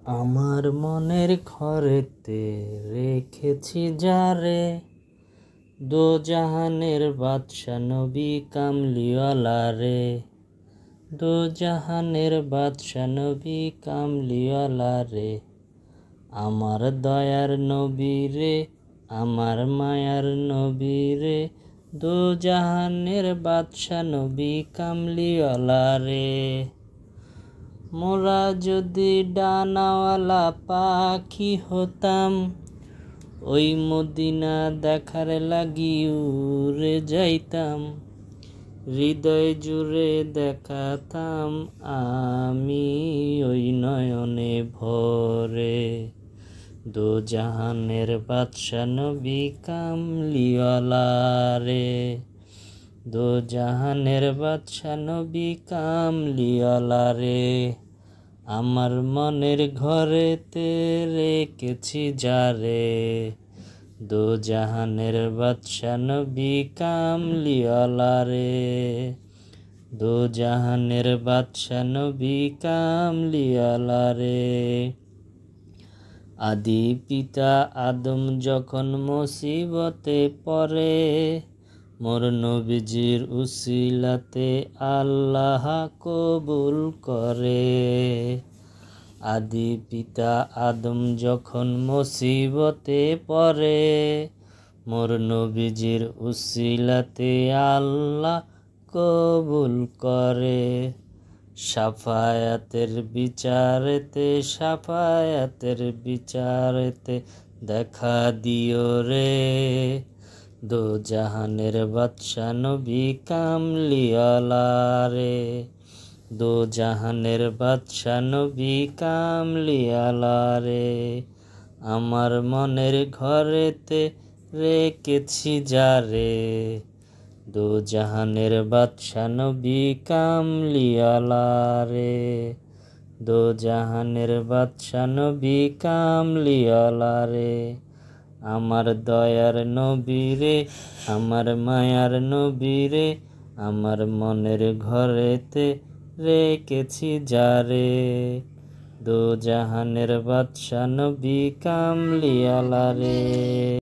আমার মনের ঘরেতে রেখেছি যারে, দো জাহানের বাদশা নবী কামলিওয়ালা রে। দো জাহানের বাদশা নবী কামলিওয়ালা রে। আমার দয়ার নবী রে, আমার মায়ার নবী রে, দো জাহানের বাদশা নবী কামলিওয়ালা রে। মোরা যদি ডানাওয়ালা পাখি হতাম, ওই মদিনা দেখার লাগি উড়ে যাইতাম। হৃদয় জুড়ে দেখাতাম আমি ওই নয়নে ভরে। দো জাহানের বাদশা নবী কামলিওয়ালা রে। দো জাহানের বাদশা নবী কামলিওয়ালা রে। আমার মনের ঘরেতে রেখেছি যারে, দো জাহানের বাদশা নবী কামলিওয়ালা রে। দো জাহানের বাদশা নবী কামলিওয়ালা রে। আদি পিতা আদম যখন মুসিবতে পড়ে, মোর নবীজির উসিলাতে আল্লাহ কবুল করে। আদি পিতা আদম যখন মুসিবতে পড়ে, মোর নবীজির উসিলাতে আল্লাহ কবুল করে। সাফায়াতের বিচারেতে, সাফায়াতের বিচারেতে দেখা দিও রে। দো জাহানের বাদশা নবী কামলিওয়ালা রে। দো জাহানের বাদশা নবী কামলিওয়ালা রে। আমার মনের ঘরেতে রেখেছি যারে, দো জাহানের বাদশা নবী কামলিওয়ালা রে। দো জাহানের বাদশা নবী কামলিওয়ালা রে। আমার দয়ার নবী রে, আমার মায়ার নবী রে, আমার মনের ঘরেতে রেখেছি যারে, দো জাহানের বাদশা নবী কামলিওয়ালা রে।